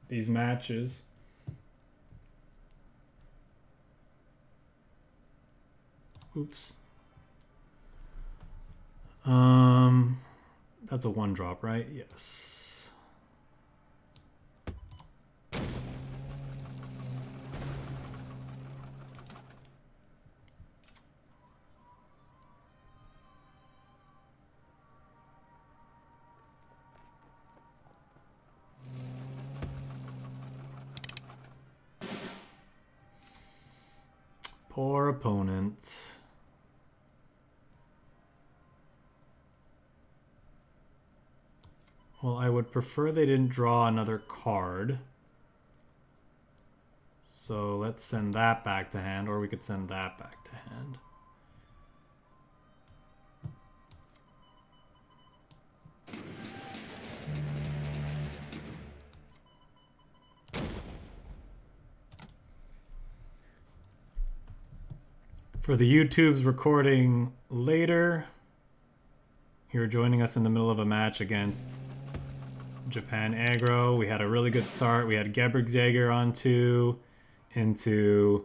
these matches. Oops. That's a 1-drop, right? Yes. Poor opponent. Well, I would prefer they didn't draw another card. So let's send that back to hand, or we could send that back to hand. For the YouTube's recording later, you're joining us in the middle of a match against Japan aggro. We had a really good start. We had GEBIRGSJÄGER on 2 into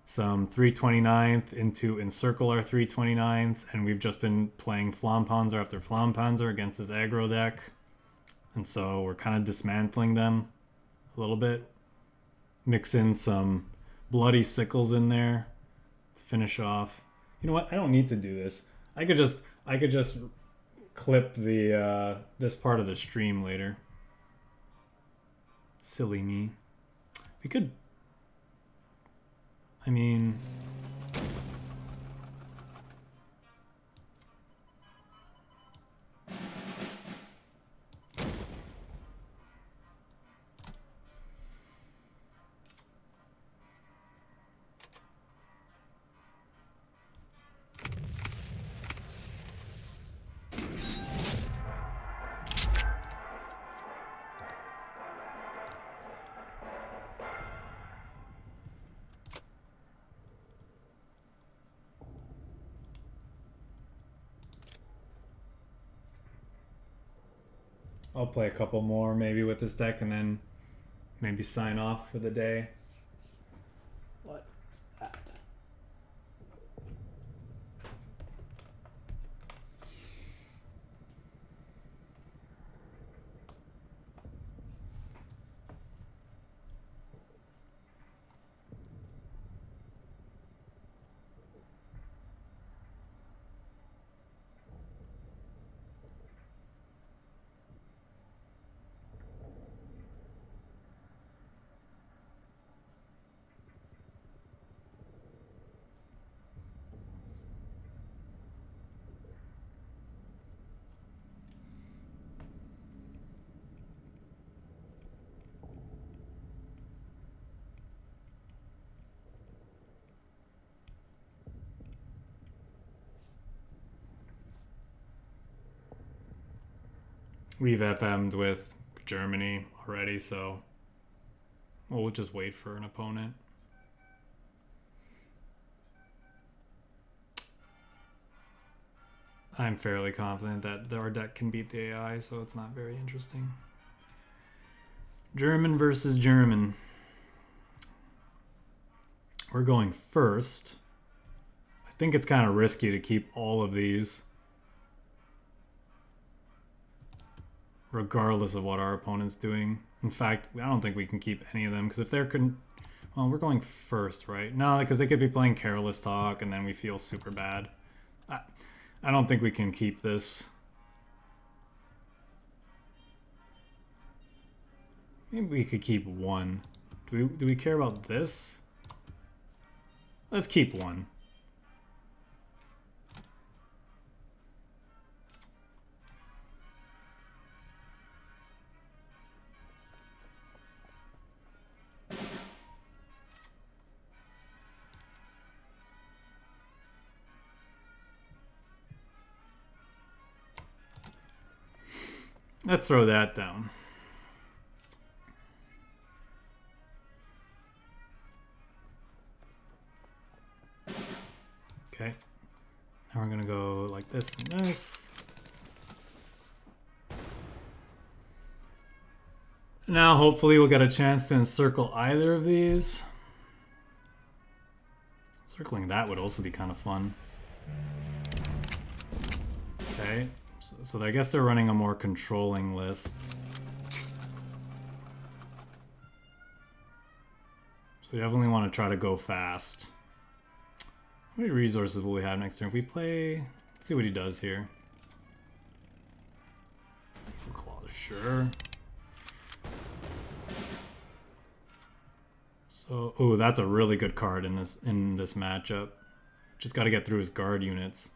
some 329th into Encircle our 329ths, and we've just been playing FLAMMPANZER after FLAMMPANZER against this aggro deck. And so we're kind of dismantling them a little bit. Mix in some bloody sickles in there to finish off. You know what? I don't need to do this. I could just clip the this part of the stream later. Silly me. We could, I mean, I'll play a couple more maybe with this deck and then maybe sign off for the day. What is that? We've FM'd with Germany already, so we'll just wait for an opponent. I'm fairly confident that our deck can beat the AI, so it's not very interesting. German versus German. We're going first. I think it's kind of risky to keep all of these, regardless of what our opponent's doing. In fact, I don't think we can keep any of them, because if they're well, we're going first, right? No, because they could be playing Careless Talk, and then we feel super bad. I don't think we can keep this. Maybe we could keep one. Do we care about this? Let's keep one. Let's throw that down. Okay. Now we're gonna go like this and this. Now hopefully we'll get a chance to encircle either of these. Circling that would also be kind of fun. Okay, so I guess they're running a more controlling list. So we definitely want to try to go fast. How many resources will we have next turn? If we play... Let's see what he does here. Claws, sure. So, oh, that's a really good card in this matchup. Just got to get through his guard units.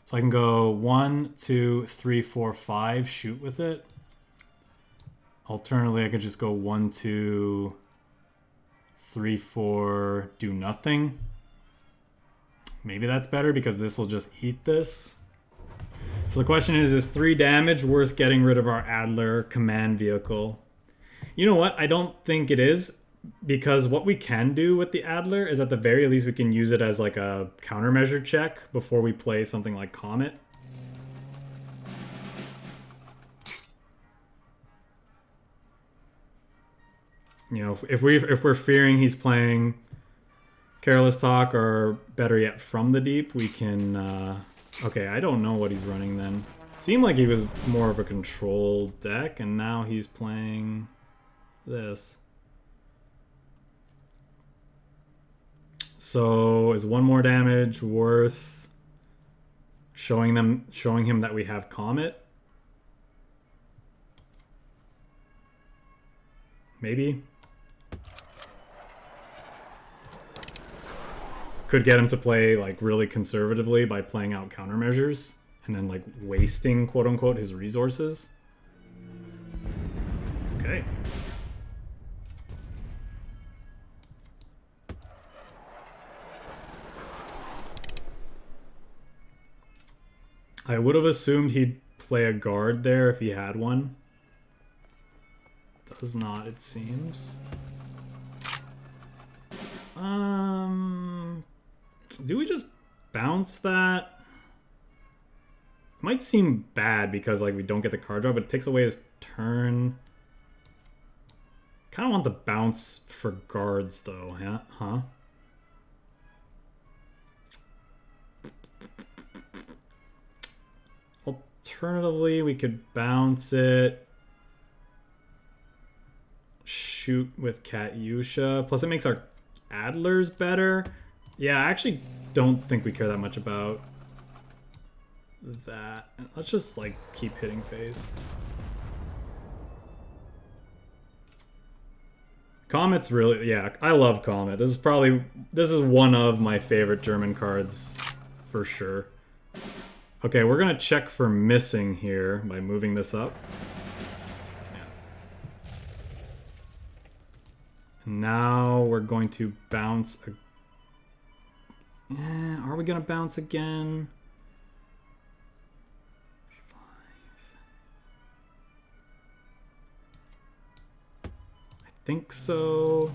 So I can go 1, 2, 3, 4, 5, shoot with it. Alternatively, I could just go 1, 2, 3, 4, do nothing. Maybe that's better because this will just eat this. So the question is 3 damage worth getting rid of our Adler command vehicle? You know what? I don't think it is, because what we can do with the Adler is at the very least we can use it as like a countermeasure check before we play something like Comet. You know, if we're fearing he's playing Careless Talk, or better yet, From the Deep, we can... okay, I don't know what he's running then. It seemed like he was more of a control deck, and now he's playing this. So is 1 more damage worth showing him that we have Comet? Maybe. Could get him to play like really conservatively by playing out countermeasures and then like wasting, quote unquote, his resources. Okay. I would have assumed he'd play a guard there if he had one. Does not, it seems. Do we just bounce that? Might seem bad because like we don't get the card draw, but it takes away his turn. Kind of want the bounce for guards though, huh? Alternatively, we could bounce it. Shoot with Katyusha. Plus it makes our Adlers better. Yeah, I actually don't think we care that much about that. Let's just like keep hitting face. Comet's really, yeah, I love Comet. This is one of my favorite German cards for sure. Okay, we're gonna check for missing here by moving this up. Now we're going to bounce. Are we going to bounce again? 5. I think so.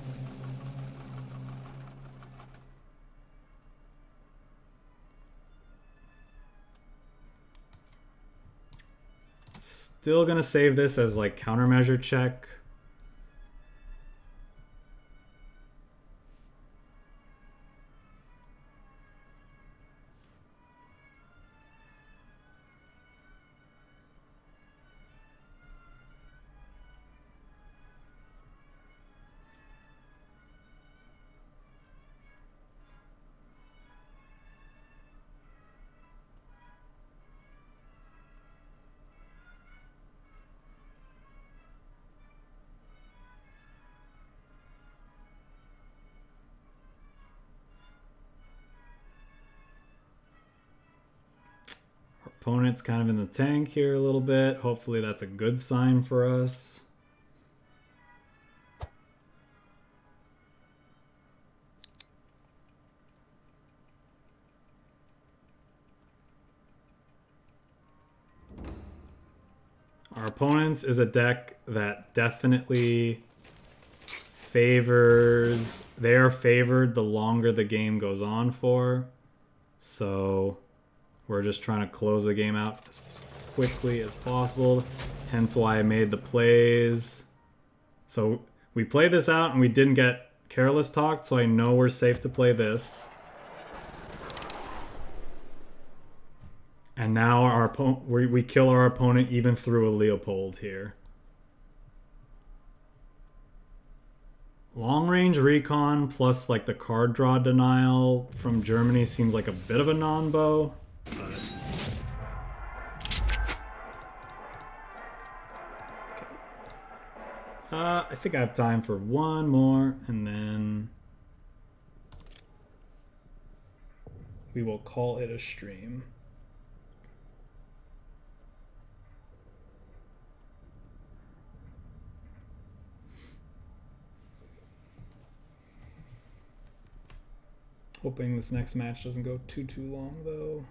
Still going to save this as like countermeasure check. Opponent's kind of in the tank here a little bit. Hopefully that's a good sign for us. Our opponent's is a deck that definitely favors... They are favored the longer the game goes on for. So... we're just trying to close the game out as quickly as possible. Hence why I made the plays. So we played this out and we didn't get careless talked, so I know we're safe to play this. And now our we kill our opponent even through a Leopold here. Long range recon plus like the card draw denial from Germany seems like a bit of a non-bow. I think I have time for one more, and then we will call it a stream. Hoping this next match doesn't go too long, though.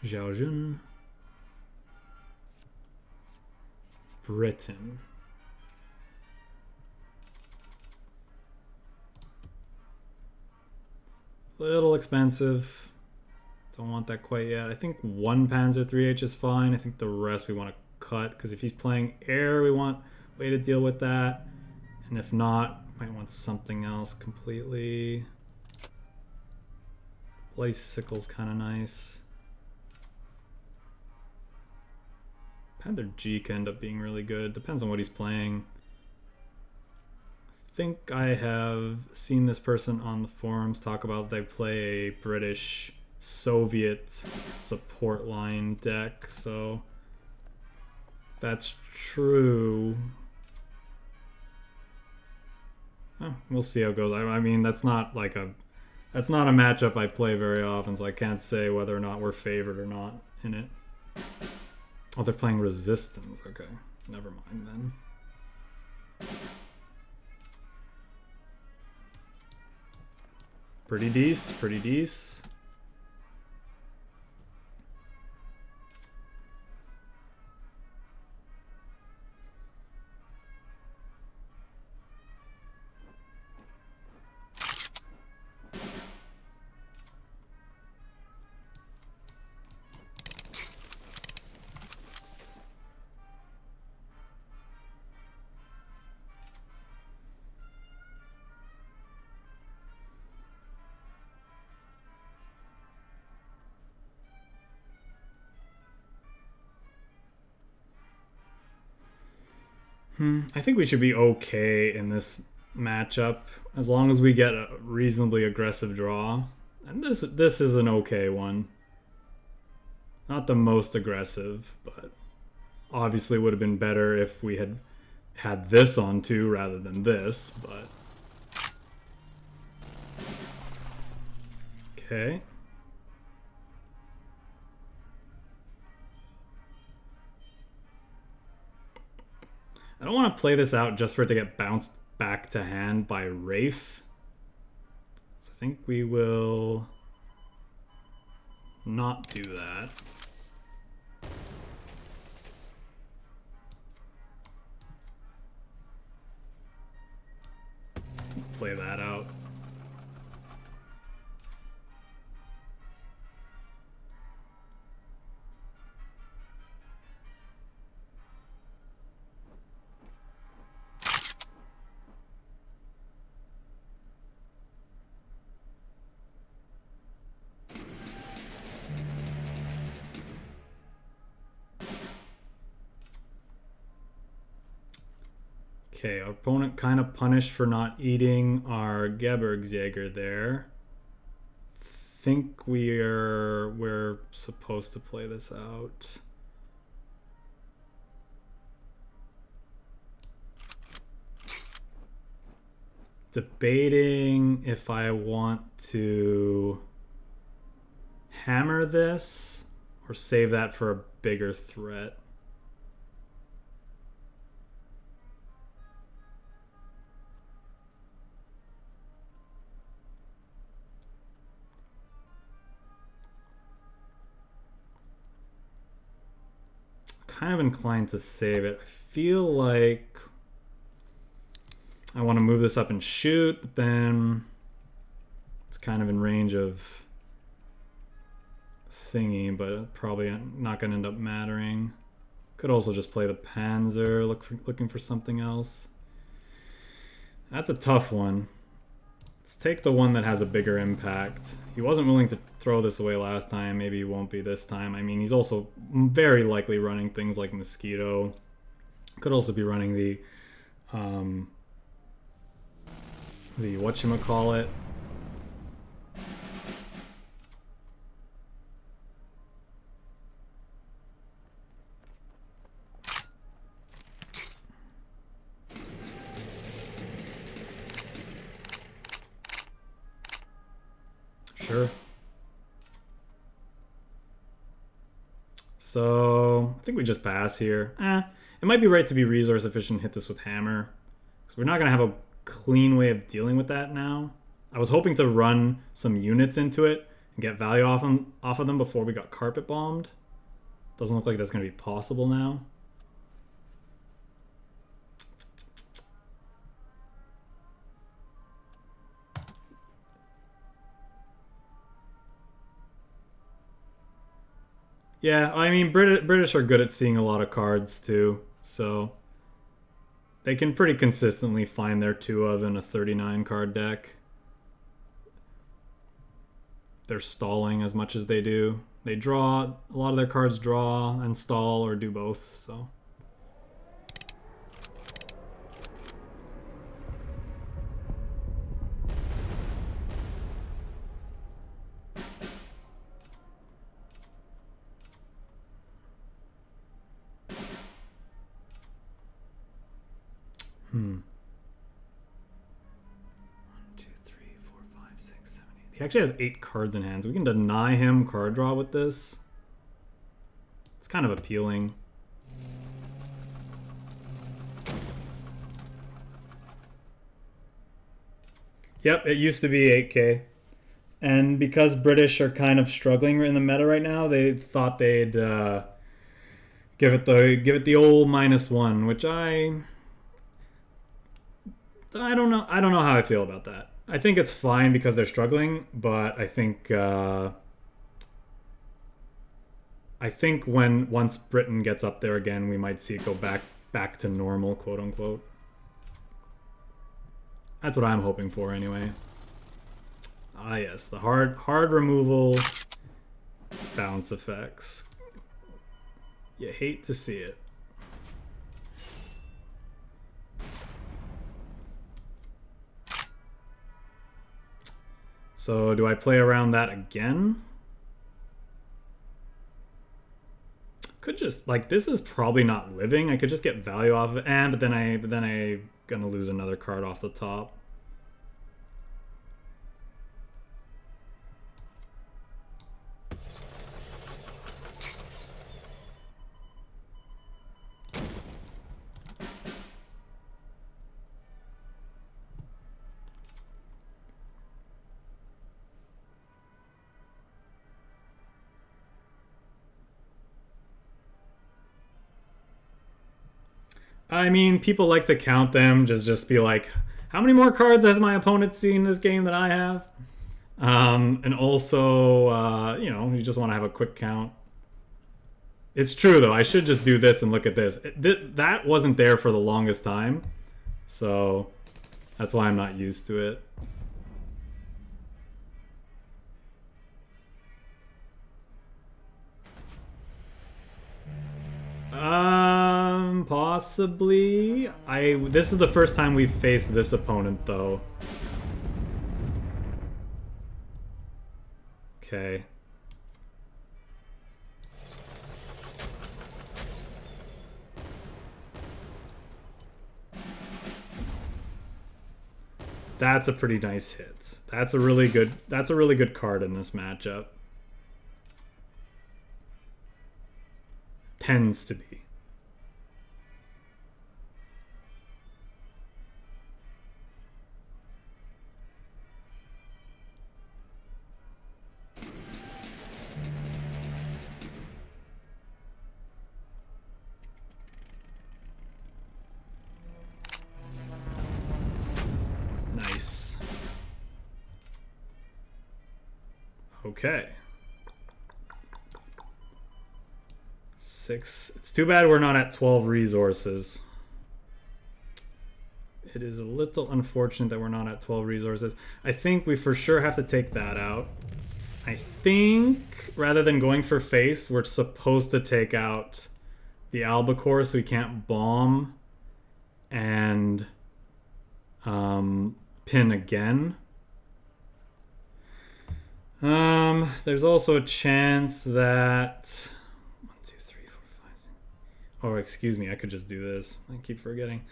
Xiaojun. Britain. Little expensive. Don't want that quite yet. I think one Panzer III-H is fine. I think the rest we want to cut, because if he's playing air, we want a way to deal with that. And if not, might want something else completely. Bloody Sickle's kind of nice. Panther G can end up being really good. Depends on what he's playing. I think I have seen this person on the forums talk about they play a British Soviet support line deck, so that's true. We'll see how it goes. I mean, that's not a matchup I play very often, so I can't say whether or not we're favored or not in it. Oh, they're playing Resistance. Okay, never mind then. Pretty decent, pretty decent. I think we should be okay in this matchup as long as we get a reasonably aggressive draw. And this is an okay one. Not the most aggressive, but obviously would have been better if we had had this on too rather than this, but okay. I don't want to play this out just for it to get bounced back to hand by Rafe. So I think we will not do that. Play that out. Okay, our opponent kind of punished for not eating our Gebirgsjäger there. Think we're supposed to play this out. Debating if I want to hammer this or save that for a bigger threat. Kind of inclined to save it. I feel like I want to move this up and shoot, but then it's kind of in range of thingy, but probably not going to end up mattering. Could also just play the Panzer, looking for something else. That's a tough one. Let's take the one that has a bigger impact. He wasn't willing to throw this away last time. Maybe he won't be this time. I mean, he's also very likely running things like Mosquito. Could also be running the whatchamacallit. Sure. So I think we just pass here. It might be right to be resource efficient, hit this with hammer, because we're not gonna have a clean way of dealing with that now. I was hoping to run some units into it and get value off of them before we got carpet bombed. Doesn't look like that's gonna be possible now. Yeah, I mean, British are good at seeing a lot of cards too, so they can pretty consistently find their 2 of in a 39 card deck. They're stalling as much as they do. They draw, a lot of their cards draw and stall or do both, so. He actually has 8 cards in hand, so we can deny him card draw with this. It's kind of appealing. Yep, it used to be 8K. And because British are kind of struggling in the meta right now, they thought they'd give it the old -1, which I don't know. I don't know how I feel about that. I think it's fine because they're struggling, but I think once Britain gets up there again, we might see it go back to normal, quote unquote. That's what I'm hoping for anyway. Ah yes, the hard removal bounce effects. You hate to see it. So do I play around that again? Could just, like, this is probably not living. I could just get value off of it, but then I gonna lose another card off the top. I mean, people like to count them, just be like, how many more cards has my opponent seen this game than I have? And also, you know, you just want to have a quick count. It's true, though. I should just do this and look at this. That wasn't there for the longest time, so that's why I'm not used to it. Possibly. This is the first time we've faced this opponent, though. Okay. That's a pretty nice hit. That's a really good card in this matchup. Tends to be. Okay. 6. It's too bad we're not at 12 resources. It is a little unfortunate that we're not at 12 resources. I think we for sure have to take that out. I think rather than going for face, we're supposed to take out the albacore so we can't bomb and pin again. There's also a chance that 1, 2, 3, 4, 5, 6. Oh, excuse me, I could just do this. I keep forgetting.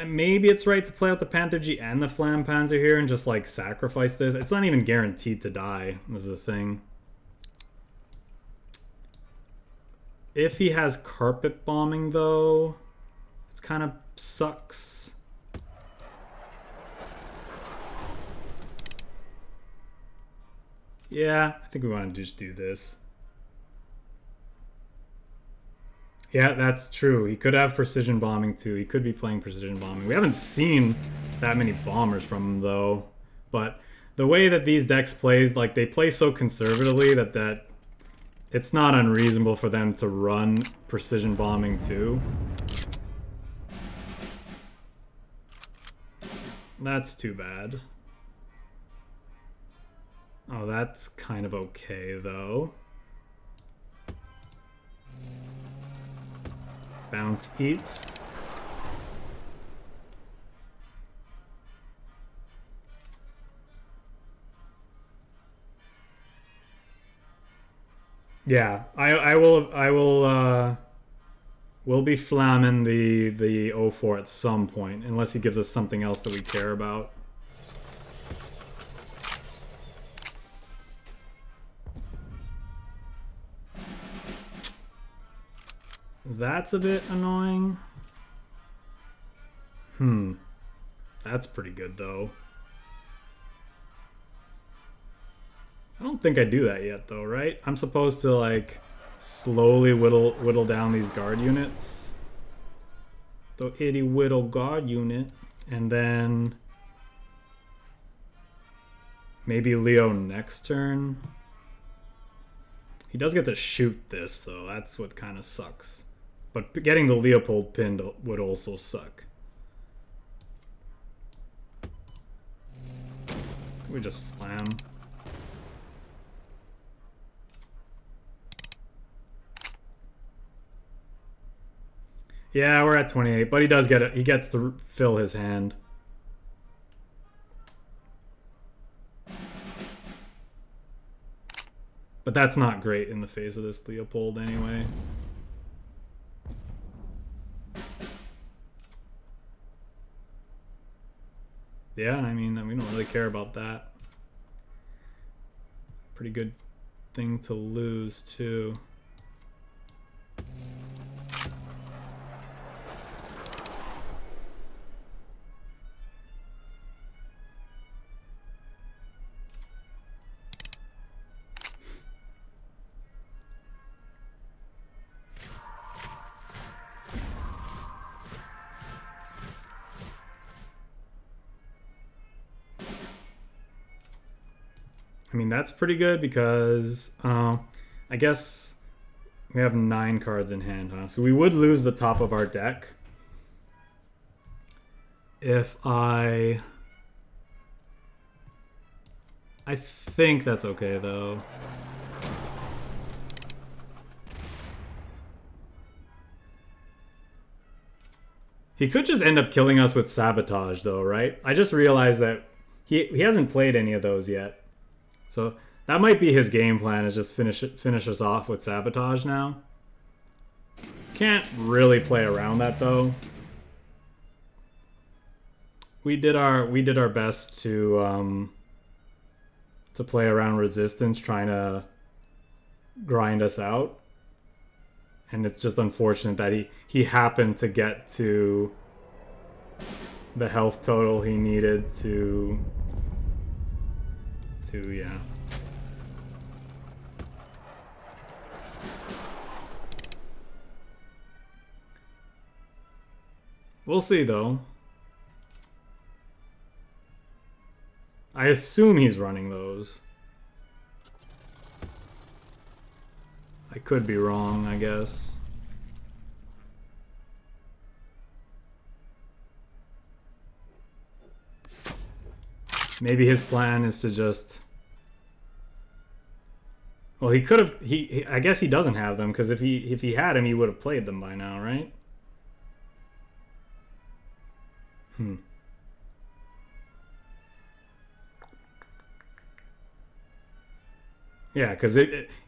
Maybe it's right to play out the Panther G and the FLAMMPANZER here and just like sacrifice this. It's not even guaranteed to die, is the thing. If he has carpet bombing though, it's kind of sucks. Yeah, I think we want to just do this. Yeah, that's true. He could have precision bombing too. He could be playing precision bombing. We haven't seen that many bombers from him though. But the way that these decks plays, like they play so conservatively that it's not unreasonable for them to run precision bombing too. That's too bad. Oh, that's kind of okay though. Bounce, eat. Yeah, we'll be flamming the 04 at some point, unless he gives us something else that we care about. That's a bit annoying. That's pretty good though. I don't think I do that yet though, right? I'm supposed to like slowly whittle down these guard units. The itty whittle guard unit. And then maybe Leo next turn. He does get to shoot this though, that's what kind of sucks. But getting the Leopold pinned would also suck. We just flam. Yeah, we're at 28, but he does get it. He gets to fill his hand. But that's not great in the face of this Leopold anyway. Yeah, I mean, we don't really care about that. Pretty good thing to lose, too. I mean, that's pretty good because I guess we have 9 cards in hand, huh? So we would lose the top of our deck if I think that's okay, though. He could just end up killing us with Sabotage, though, right? I just realized that he hasn't played any of those yet. So that might be his game plan, is just finish us off with Sabotage now. Can't really play around that though. We did our best to play around Resistance, trying to grind us out. And it's just unfortunate that he happened to get to the health total he needed to yeah. We'll see though. I assume he's running those. I could be wrong, I guess. Maybe his plan is to just... Well, he could have... I guess he doesn't have them, because if he had him, he would have played them by now, right? Yeah, because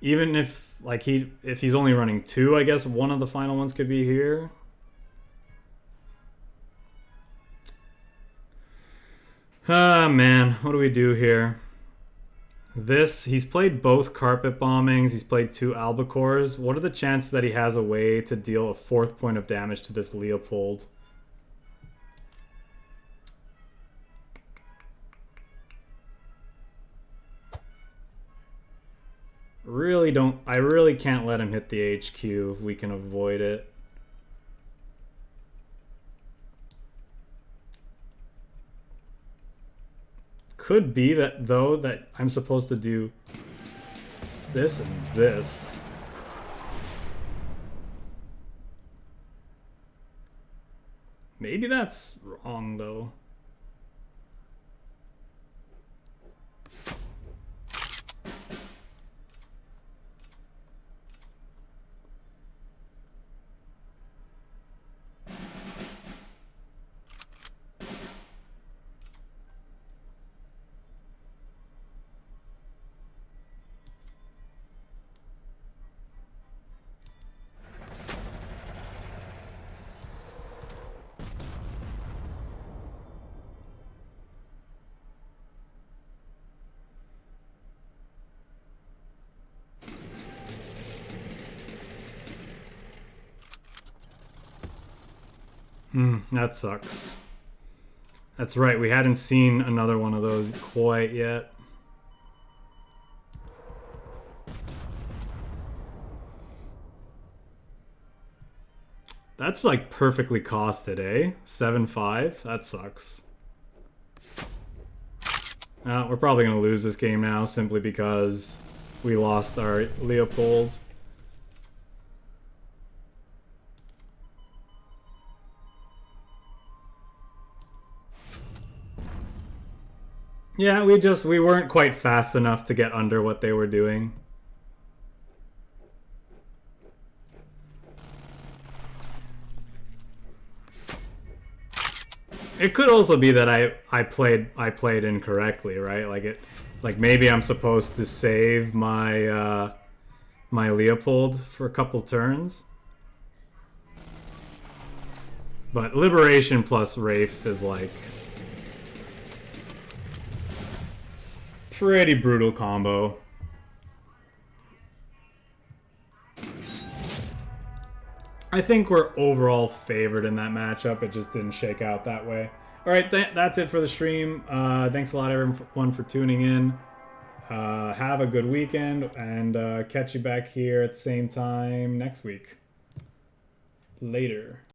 even if like if he's only running 2, I guess one of the final ones could be here. Ah, man, what do we do here? He's played both carpet bombings. He's played 2 albacores. What are the chances that he has a way to deal a 4th point of damage to this Leopold? I really can't let him hit the HQ if we can avoid it. Could be that, though, that I'm supposed to do this and this. Maybe that's wrong, though. That sucks. That's right, we hadn't seen another one of those quite yet. That's like perfectly costed, eh? 7-5? That sucks. We're probably going to lose this game now simply because we lost our Leopold. Yeah, we weren't quite fast enough to get under what they were doing. It could also be that I played incorrectly, right? Like maybe I'm supposed to save my my Leopold for a couple turns. But Liberation plus Wraith is like pretty brutal combo. I think we're overall favored in that matchup. It just didn't shake out that way. All right, that's it for the stream. Thanks a lot, everyone, for tuning in. Have a good weekend, and catch you back here at the same time next week. Later.